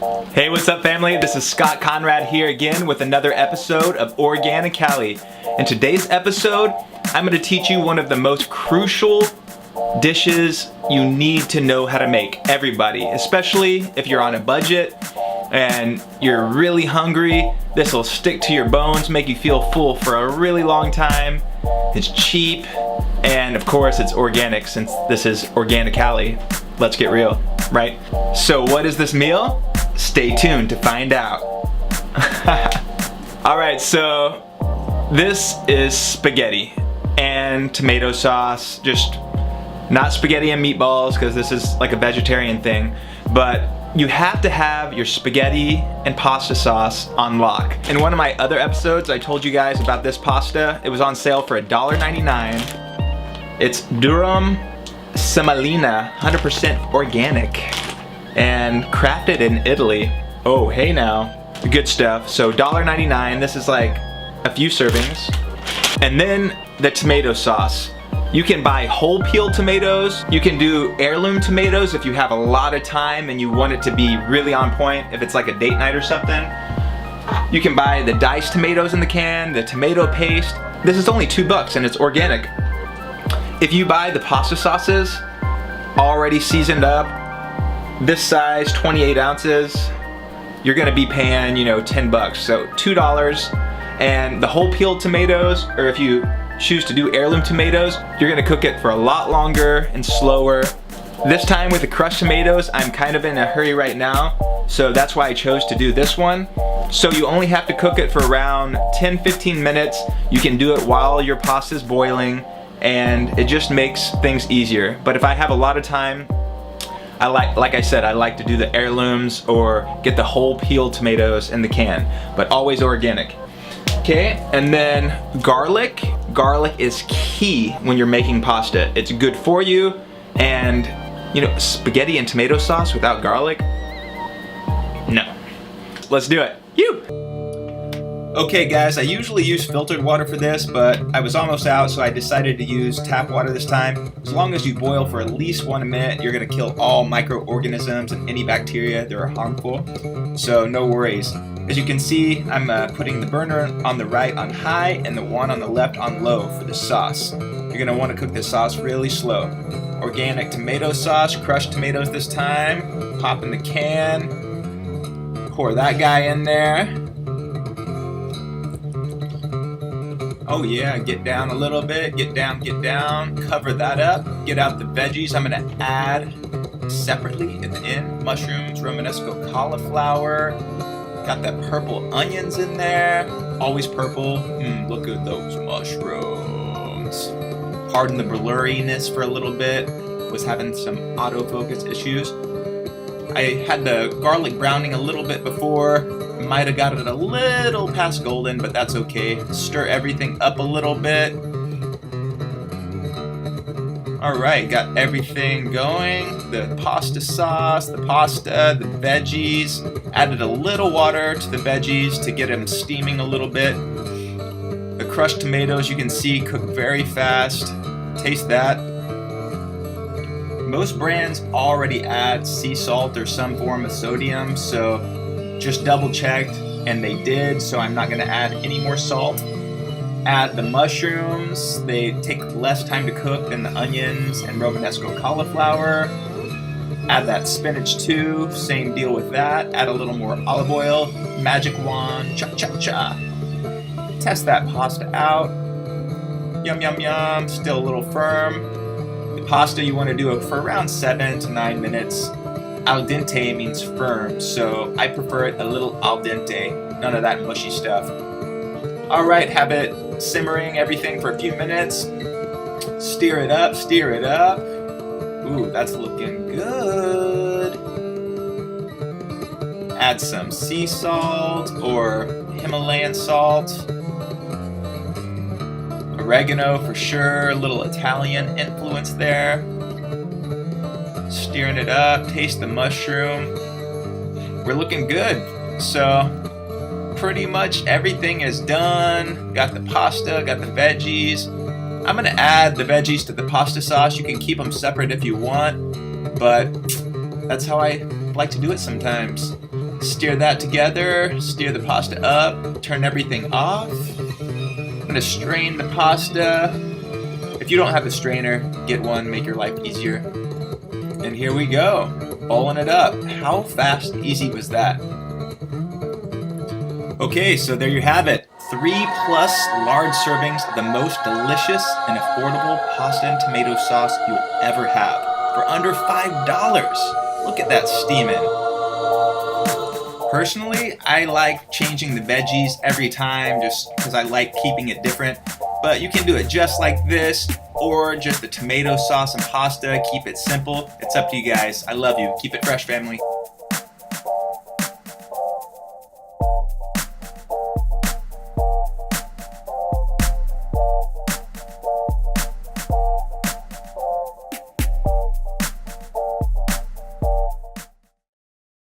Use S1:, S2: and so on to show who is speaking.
S1: Hey, what's up family? This is Scott Conrad here again with another episode of Organically. In today's episode, I'm going to teach you one of the most crucial dishes you need to know how to make. Everybody, especially if you're on a budget and you're really hungry. This will stick to your bones, make you feel full for a really long time. It's cheap, and of course it's organic since this is Organically. Let's get real, right? So what is this meal? Stay tuned to find out. Alright, so this is spaghetti and tomato sauce. Just not spaghetti and meatballs because this is like a vegetarian thing, but you have to have your spaghetti and pasta sauce on lock. In one of my other episodes, I told you guys about this pasta. It was on sale for $1.99. It's durum semolina, 100% organic, and crafted in Italy. Oh, hey now, good stuff. So $1.99, this is like a few servings. And then the tomato sauce. You can buy whole peeled tomatoes. You can do heirloom tomatoes if you have a lot of time and you want it to be really on point, if it's like a date night or something. You can buy the diced tomatoes in the can, the tomato paste. This is only $2 and it's organic. If you buy the pasta sauces already seasoned up, this size, 28 ounces, you're gonna be paying, $10. So $2. And the whole peeled tomatoes, or if you choose to do heirloom tomatoes, you're gonna cook it for a lot longer and slower. This time with the crushed tomatoes, I'm kind of in a hurry right now, so that's why I chose to do this one. So you only have to cook it for around 10-15 minutes. You can do it while your pasta's boiling, and it just makes things easier. But if I have a lot of time, like I said, I like to do the heirlooms or get the whole peeled tomatoes in the can, but always organic. Okay, and then garlic. Garlic is key when you're making pasta. It's good for you, and spaghetti and tomato sauce without garlic? No. Let's do it. Okay guys, I usually use filtered water for this, but I was almost out, so I decided to use tap water this time. As long as you boil for at least 1 minute, you're gonna kill all microorganisms and any bacteria that are harmful, so no worries. As you can see, I'm putting the burner on the right on high and the one on the left on low for the sauce. You're gonna wanna cook this sauce really slow. Organic tomato sauce, crushed tomatoes this time. Pop in the can. Pour that guy in there. Oh yeah, get down a little bit, get down, cover that up, get out the veggies. I'm gonna add separately at the end, mushrooms, Romanesco cauliflower, got that purple onions in there, always purple. Look at those mushrooms. Pardon the blurriness for a little bit, was having some autofocus issues. I had the garlic browning a little bit before, might have got it a little past golden, but that's okay. Stir everything up a little bit. Alright, got everything going. The pasta sauce, the pasta, the veggies. Added a little water to the veggies to get them steaming a little bit. The crushed tomatoes, you can see, cook very fast. Taste that. Most brands already add sea salt or some form of sodium, so just double checked, and they did, so I'm not gonna add any more salt. Add the mushrooms. They take less time to cook than the onions and Romanesco cauliflower. Add that spinach too, same deal with that. Add a little more olive oil, magic wand, cha-cha-cha. Test that pasta out. Yum, yum, yum, still a little firm. The pasta, you wanna do it for around 7 to 9 minutes. Al dente means firm, so I prefer it a little al dente, none of that mushy stuff. Alright, have it simmering everything for a few minutes. Stir it up. Ooh, that's looking good. Add some sea salt or Himalayan salt. Oregano for sure, a little Italian influence there. Stirring it up, taste the mushroom. We're looking good. So pretty much everything is done. Got the pasta, got the veggies. I'm gonna add the veggies to the pasta sauce. You can keep them separate if you want, but that's how I like to do it sometimes. Stir that together, stir the pasta up, turn everything off. I'm gonna strain the pasta. If you don't have a strainer, get one, make your life easier. And here we go, bowling it up. How fast and easy was that? Okay, so there you have it. 3+ large servings of the most delicious and affordable pasta and tomato sauce you'll ever have for under $5. Look at that steaming. Personally, I like changing the veggies every time just because I like keeping it different. But you can do it just like this or just the tomato sauce and pasta. Keep it simple. It's up to you guys. I love you. Keep it fresh, family.